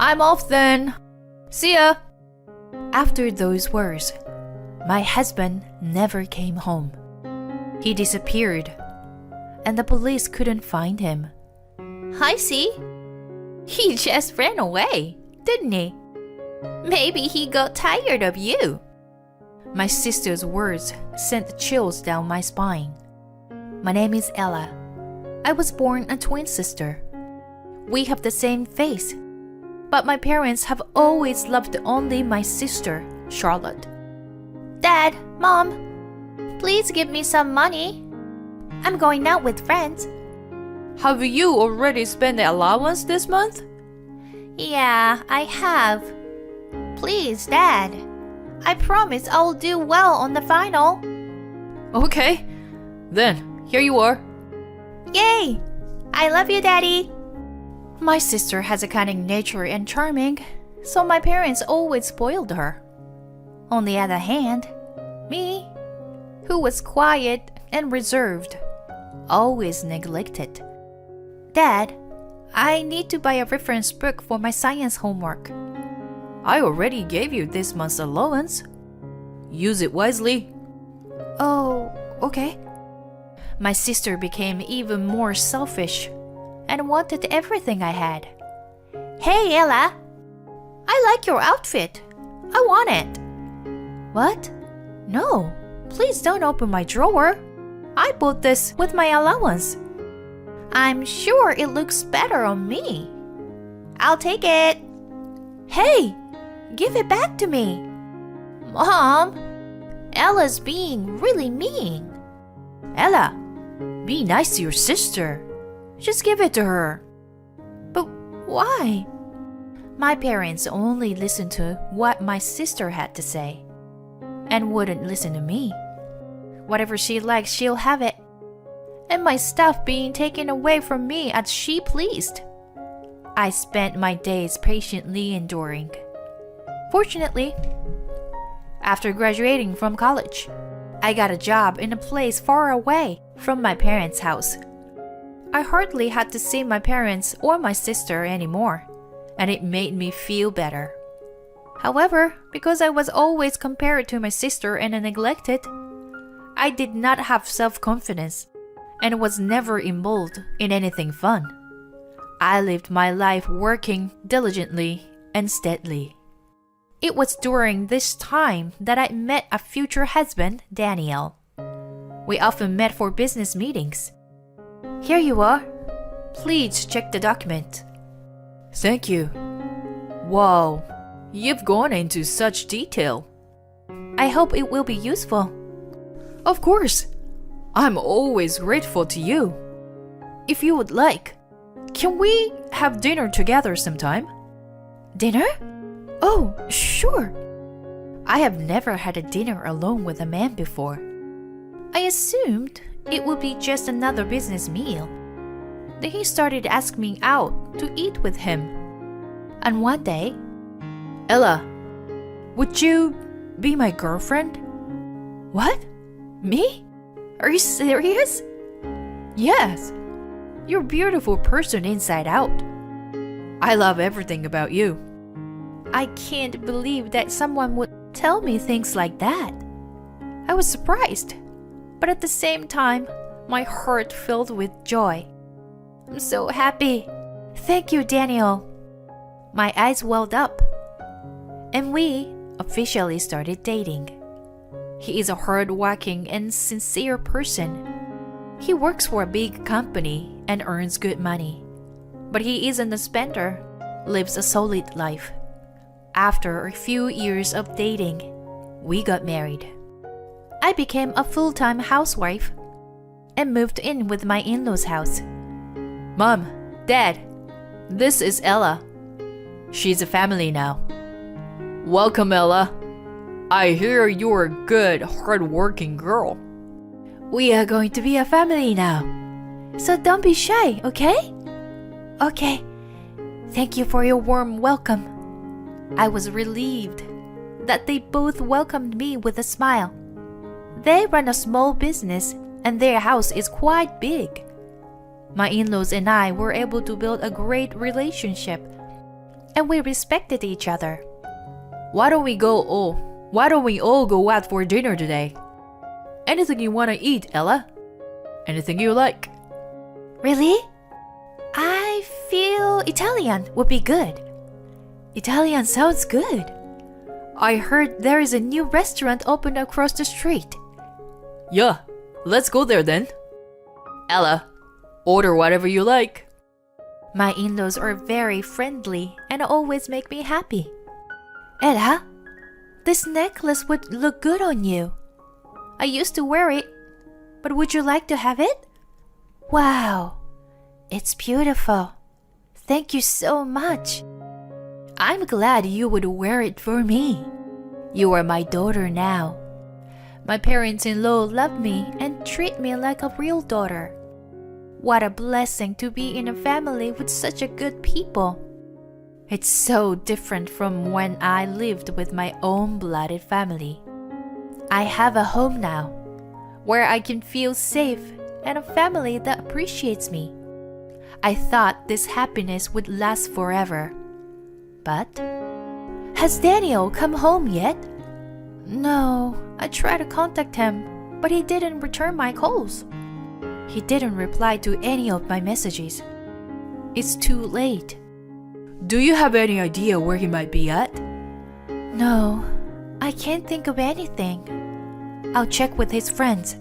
I'm off then. See ya. After those words, my husband never came home. He disappeared, and the police couldn't find him. I see. He just ran away, didn't he? Maybe he got tired of you. My sister's words sent chills down my spine. My name is Ella. I was born a twin sister. We have the same face, but my parents have always loved only my sister, Charlotte. Dad, Mom, please give me some money. I'm going out with friends. Have you already spent the allowance this month? Yeah, I have. Please, Dad. I promise I'll do well on the final. Okay, then here you are. Yay! I love you, Daddy. My sister has a cunning nature and charming, so my parents always spoiled her. On the other hand, me, who was quiet and reserved, always neglected. Dad, I need to buy a reference book for my science homework. I already gave you this month's allowance. Use it wisely. Oh, okay. My sister became even more selfish and wanted everything I had. Hey, Ella. I like your outfit. I want it. What? No, please don't open my drawer. I bought this with my allowance. I'm sure it looks better on me. I'll take it. Hey, give it back to me. Mom, Ella's being really mean. Ella, be nice to your sister. Just give it to her. But why? My parents only listened to what my sister had to say and wouldn't listen to me. Whatever she likes, she'll have it. And my stuff being taken away from me as she pleased. I spent my days patiently enduring. Fortunately, after graduating from college, I got a job in a place far away from my parents' house. I hardly had to see my parents or my sister anymore, and it made me feel better. However, because I was always compared to my sister and neglected, I did not have self-confidence and was never involved in anything fun. I lived my life working diligently and steadily. It was during this time that I met a future husband, Daniel. We often met for business meetings. Here you are. Please check the document. Thank you. Wow, you've gone into such detail. I hope it will be useful. Of course. I'm always grateful to you. If you would like, can we have dinner together sometime? Dinner? Oh, sure. I have never had a dinner alone with a man before. I assumed it would be just another business meal. Then he started asking me out to eat with him. And one day, Ella, would you be my girlfriend? What? Me? Are you serious? Yes. You're a beautiful person inside out. I love everything about you. I can't believe that someone would tell me things like that. I was surprised, but at the same time, my heart filled with joy. I'm so happy. Thank you, Daniel. My eyes welled up, and we officially started dating. He is a hard-working and sincere person. He works for a big company and earns good money. But he isn't a spender, lives a solid life. After a few years of dating, we got married. I became a full-time housewife and moved in with my in-laws' house. Mom, Dad, this is Ella. She's a family now. Welcome, Ella. I hear you're a good, hard-working girl. We are going to be a family now. So don't be shy, okay? Okay. Thank you for your warm welcome. I was relieved that they both welcomed me with a smile. They run a small business and their house is quite big. My in-laws and I were able to build a great relationship, and we respected each other. Why don't we all go out for dinner today? Anything you want to eat, Ella? Anything you like? Really? I feel Italian would be good. Italian sounds good. I heard there is a new restaurant opened across the street. Yeah, let's go there then. Ella, order whatever you like. My in-laws are very friendly and always make me happy. Ella, this necklace would look good on you. I used to wear it, but would you like to have it? Wow, it's beautiful. Thank you so much. I'm glad you would wear it for me. You are my daughter now. My parents-in-law love me and treat me like a real daughter. What a blessing to be in a family with such a good people. It's so different from when I lived with my own blooded family. I have a home now, where I can feel safe and a family that appreciates me. I thought this happiness would last forever. But, has Daniel come home yet? No, I tried to contact him, but he didn't return my calls. He didn't reply to any of my messages. It's too late. Do you have any idea where he might be at? No, I can't think of anything. I'll check with his friends.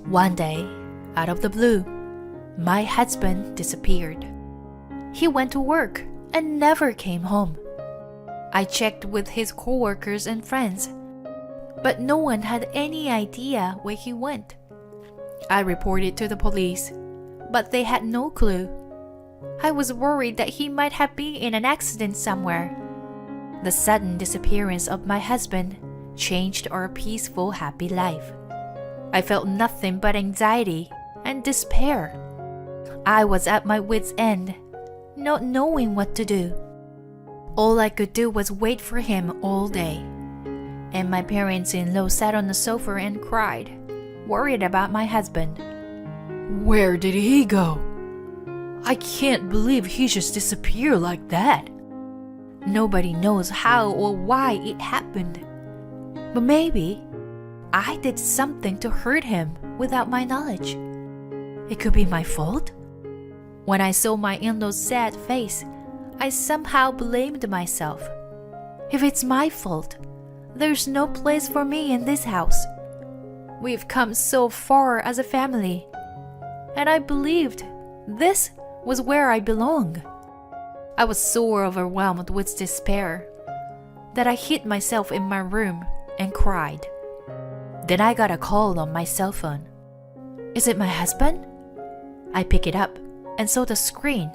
One day, out of the blue, my husband disappeared. He went to work and never came home. I checked with his coworkers and friends, but no one had any idea where he went. I reported to the police, but they had no clue. I was worried that he might have been in an accident somewhere. The sudden disappearance of my husband changed our peaceful, happy life. I felt nothing but anxiety and despair. I was at my wits' end, not knowing what to do. All I could do was wait for him all day. And my parents-in-law sat on the sofa and cried, worried about my husband. Where did he go? I can't believe he just disappeared like that. Nobody knows how or why it happened. But maybe I did something to hurt him without my knowledge. It could be my fault. When I saw my in-law's sad face, I somehow blamed myself. If it's my fault, there's no place for me in this house. We've come so far as a family, and I believed this was where I belong. I was so overwhelmed with despair that I hid myself in my room and cried. Then I got a call on my cell phone. Is it my husband? I picked it up and saw the screen,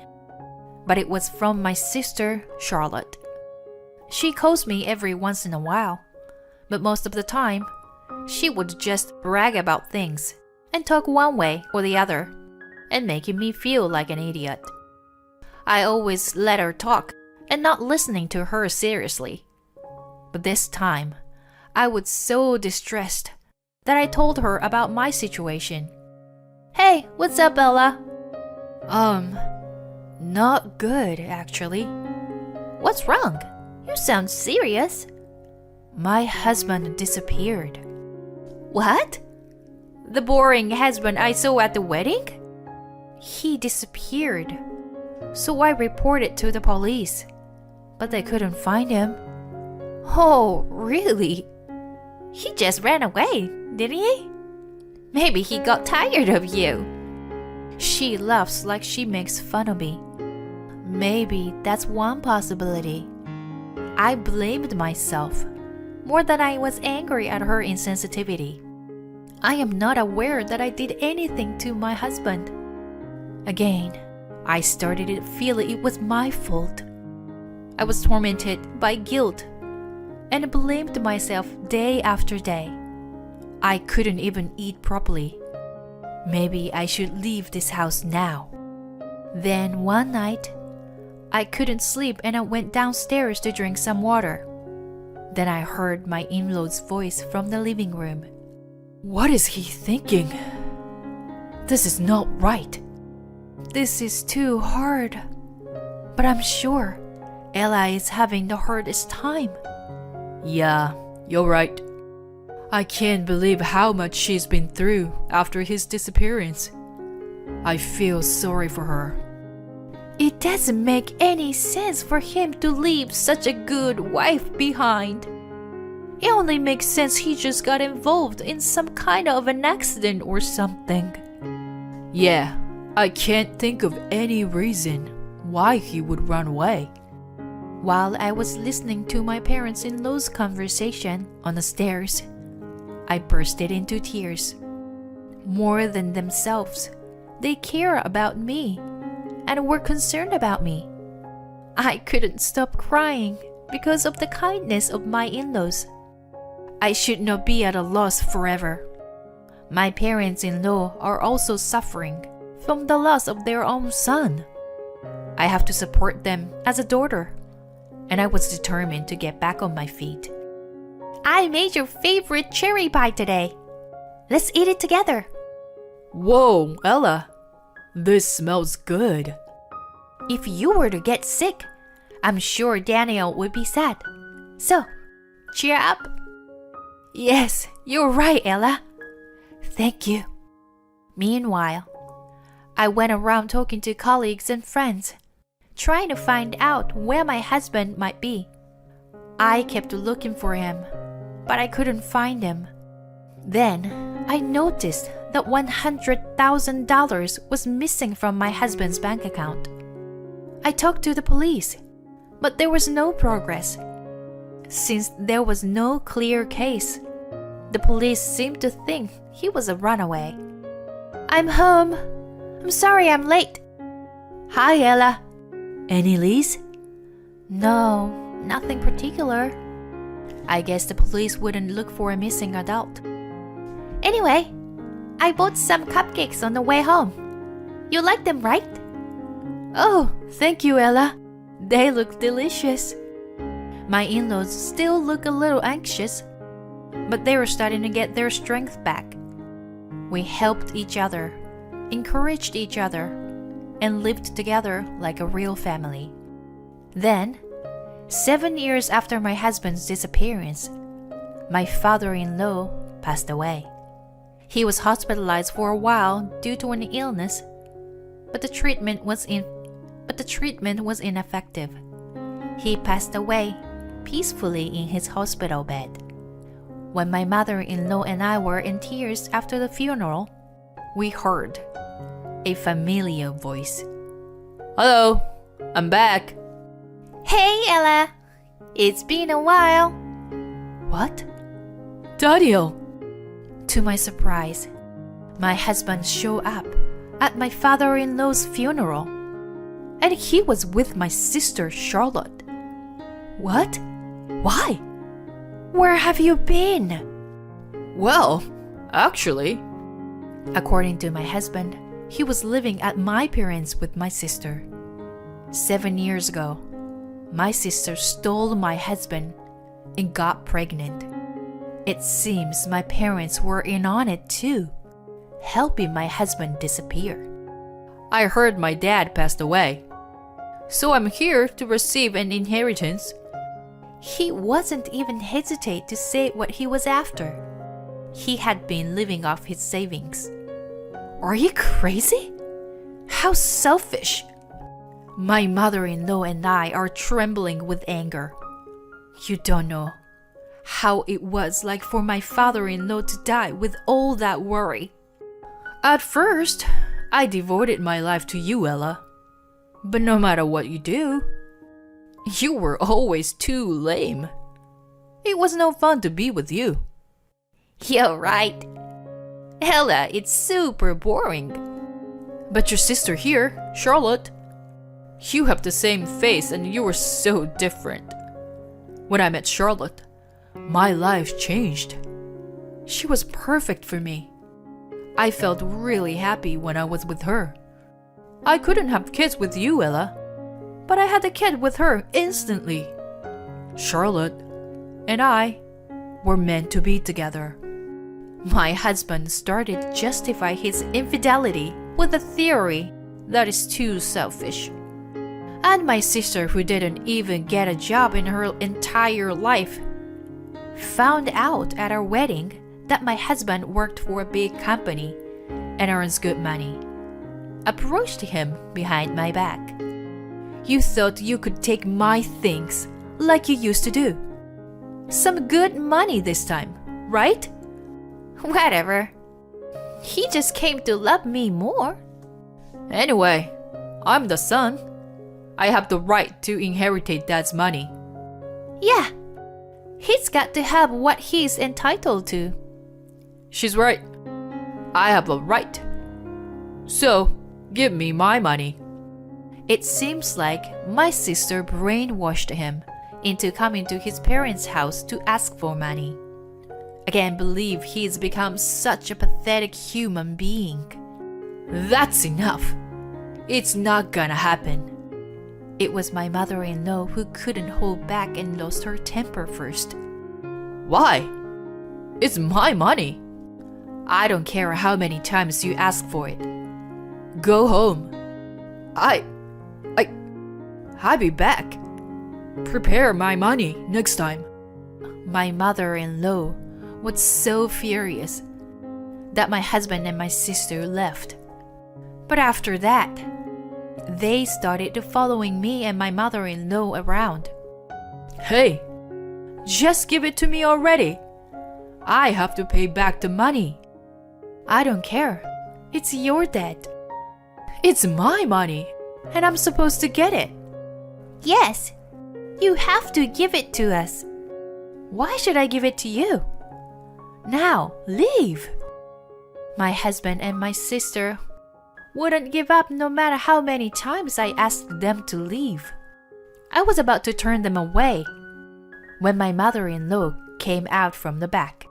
but it was from my sister, Charlotte. She calls me every once in a while, but most of the time, she would just brag about things and talk one way or the other and making me feel like an idiot. I always let her talk and not listening to her seriously. But this time, I was so distressed that I told her about my situation. Hey, what's up, Ella? Not good, actually. What's wrong? You sound serious. My husband disappeared. What? The boring husband I saw at the wedding? He disappeared. So I reported to the police, but they couldn't find him. Oh, really? He just ran away, didn't he? Maybe he got tired of you. She laughs like she makes fun of me. Maybe that's one possibility. I blamed myself more than I was angry at her insensitivity. I am not aware that I did anything to my husband. Again, I started to feel it was my fault. I was tormented by guilt and blamed myself day after day. I couldn't even eat properly. Maybe I should leave this house now. Then one night, I couldn't sleep and I went downstairs to drink some water. Then I heard my in-law's voice from the living room. What is he thinking? This is not right. This is too hard. But I'm sure Ella is having the hardest time. Yeah, you're right. I can't believe how much she's been through after his disappearance. I feel sorry for her. It doesn't make any sense for him to leave such a good wife behind. It only makes sense he just got involved in some kind of an accident or something. Yeah, I can't think of any reason why he would run away. While I was listening to my parents-in-law's conversation on the stairs, I bursted into tears. More than themselves, they care about me and were concerned about me. I couldn't stop crying because of the kindness of my in-laws. I should not be at a loss forever. My parents-in-law are also suffering from the loss of their own son. I have to support them as a daughter, and I was determined to get back on my feet. I made your favorite cherry pie today. Let's eat it together. Whoa, Ella, this smells good. If you were to get sick, I'm sure Daniel would be sad. So, cheer up. Yes, you're right, Ella. Thank you. Meanwhile, I went around talking to colleagues and friends, trying to find out where my husband might be. I kept looking for him, but I couldn't find him. Then, I noticed that $100,000 was missing from my husband's bank account. I talked to the police, but there was no progress. Since there was no clear case, the police seemed to think he was a runaway. I'm home. I'm sorry I'm late. Hi, Ella. Any leads? No, nothing particular. I guess the police wouldn't look for a missing adult. Anyway, I bought some cupcakes on the way home. You like them, right? Oh, thank you, Ella. They look delicious. My in-laws still look a little anxious, but they were starting to get their strength back. We helped each other, encouraged each other, and lived together like a real family. Then, 7 years after my husband's disappearance, my father-in-law passed away. He was hospitalized for a while due to an illness, but the treatment was ineffective. He passed away peacefully in his hospital bed. When my mother-in-law and I were in tears after the funeral, we heard a familiar voice. Hello, I'm back. Hey, Ella. It's been a while. What? Daniel. To my surprise, my husband showed up at my father-in-law's funeral, and he was with my sister Charlotte. What? Why? Where have you been? Well, actually, according to my husband, he was living at my parents' with my sister. 7 years ago, my sister stole my husband and got pregnant. It seems my parents were in on it too, helping my husband disappear. I heard my dad passed away, so I'm here to receive an inheritance. He wasn't even hesitate to say what he was after. He had been living off his savings. Are you crazy? How selfish! My mother-in-law and I are trembling with anger. You don't know how it was like for my father-in-law to die with all that worry. At first, I devoted my life to you, Ella. But no matter what you do, you were always too lame. It was no fun to be with you. You're right. Ella, it's super boring. But your sister here, Charlotte, you have the same face and you were so different. When I met Charlotte, my life changed. She was perfect for me. I felt really happy when I was with her. I couldn't have kids with you, Ella, but I had a kid with her instantly. Charlotte and I were meant to be together. My husband started to justify his infidelity with a theory that is too selfish. And my sister, who didn't even get a job in her entire life, found out at our wedding that my husband worked for a big company and earns good money. Approached him behind my back. You thought you could take my things like you used to do. Some good money this time, right? Whatever. He just came to love me more. Anyway, I'm the son. I have the right to inherit dad's money. Yeah. He's got to have what he's entitled to. She's right. I have a right. So, give me my money. It seems like my sister brainwashed him into coming to his parents' house to ask for money. I can't believe he's become such a pathetic human being. That's enough. It's not gonna happen. It was my mother-in-law who couldn't hold back and lost her temper first. Why? It's my money. I don't care how many times you ask for it. Go home. I'll be back. Prepare my money next time. My mother-in-law was so furious that my husband and my sister left. But after that, they started following me and my mother-in-law around. Hey, just give it to me already. I have to pay back the money. I don't care. It's your debt. It's my money, and I'm supposed to get it. Yes. You have to give it to us. Why should I give it to you? Now, leave. My husband and my sister wouldn't give up no matter how many times I asked them to leave. I was about to turn them away when my mother-in-law came out from the back.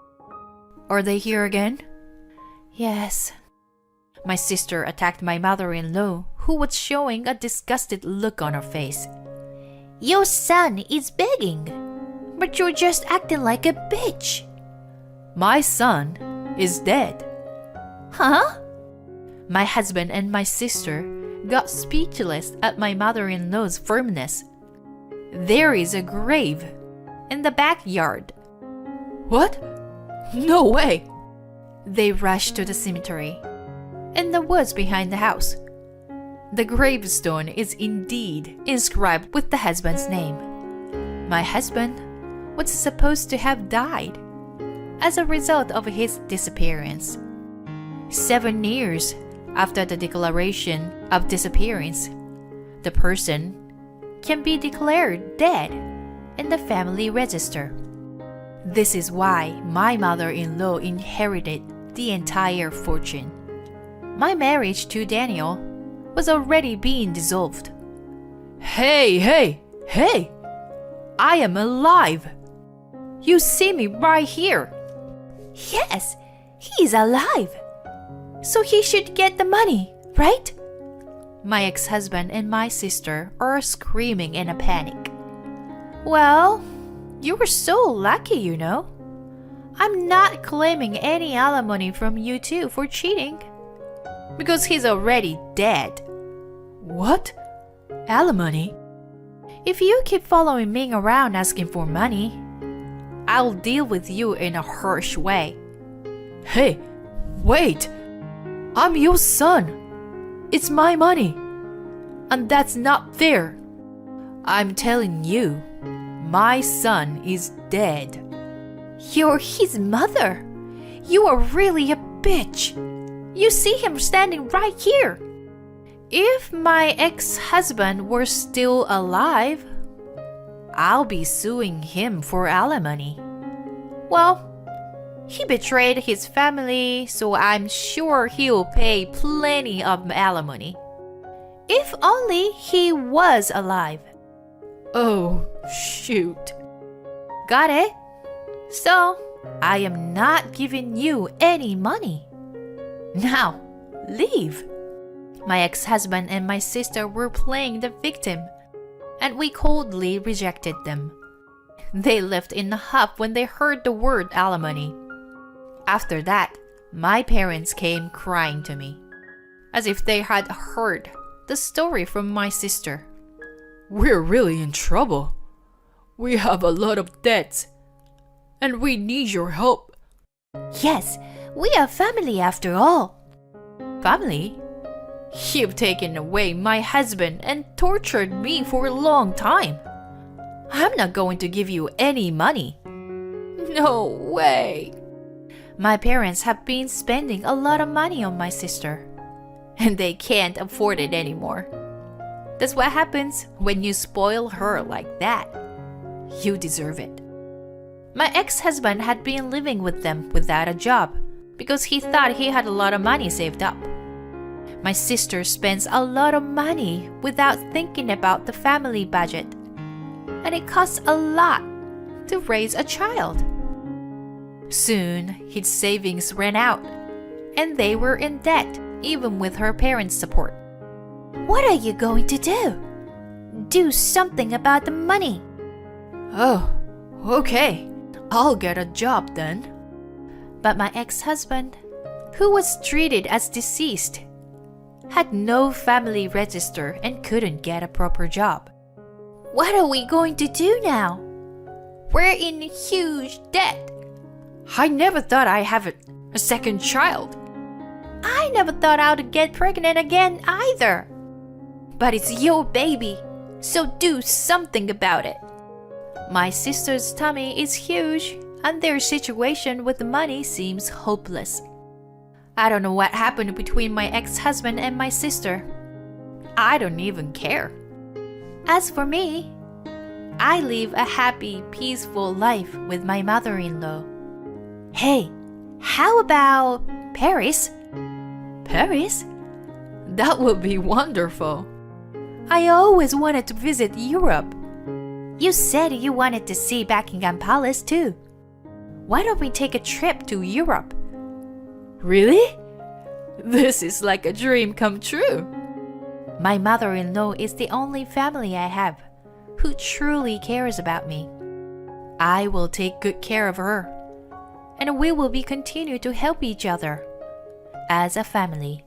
Are they here again? Yes. My sister attacked my mother-in-law, who was showing a disgusted look on her face. Your son is begging, but you're just acting like a bitch. My son is dead. Huh? My husband and my sister got speechless at my mother-in-law's firmness. There is a grave in the backyard. What? No way! They rushed to the cemetery in the woods behind the house. The gravestone is indeed inscribed with the husband's name. My husband was supposed to have died as a result of his disappearance. 7 years after the declaration of disappearance, the person can be declared dead in the family register. This is why my mother-in-law inherited the entire fortune. My marriage to Daniel was already being dissolved. Hey! I am alive! You see me right here. Yes, he's alive. So he should get the money, right? My ex-husband and my sister are screaming in a panic. Well, you were so lucky, you know. I'm not claiming any alimony from you two for cheating, because he's already dead. What? Alimony? If you keep following me around asking for money, I'll deal with you in a harsh way. Hey, wait! I'm your son. It's my money. And that's not fair. I'm telling you, my son is dead. You're his mother. You are really a bitch. You see him standing right here. If my ex-husband were still alive, I'll be suing him for alimony. Well, he betrayed his family, so I'm sure he'll pay plenty of alimony. If only he was alive. Oh, shoot. Got it? So, I am not giving you any money. Now, leave. My ex-husband and my sister were playing the victim, and we coldly rejected them. They left in a huff when they heard the word alimony. After that, my parents came crying to me, as if they had heard the story from my sister. We're really in trouble. We have a lot of debts, and we need your help. Yes, we are family after all. Family? You've taken away my husband and tortured me for a long time. I'm not going to give you any money. No way. My parents have been spending a lot of money on my sister, And they can't afford it anymore. That's what happens when you spoil her like that. You deserve it. My ex-husband had been living with them without a job because he thought he had a lot of money saved up. My sister spends a lot of money without thinking about the family budget, and it costs a lot to raise a child. Soon, his savings ran out, and they were in debt even with her parents' support. What are you going to do? Do something about the money. Oh, okay. I'll get a job then. But my ex-husband, who was treated as deceased, had no family register and couldn't get a proper job. What are we going to do now? We're in huge debt. I never thought I'd have a second child. I never thought I'd get pregnant again either. But it's your baby, so do something about it. My sister's tummy is huge, and their situation with the money seems hopeless. I don't know what happened between my ex-husband and my sister. I don't even care. As for me, I live a happy, peaceful life with my mother-in-law. Hey, how about Paris? Paris? That would be wonderful. I always wanted to visit Europe. You said you wanted to see Buckingham Palace too. Why don't we take a trip to Europe? Really? This is like a dream come true. My mother-in-law is the only family I have who truly cares about me. I will take good care of her, and we will continue to help each other as a family.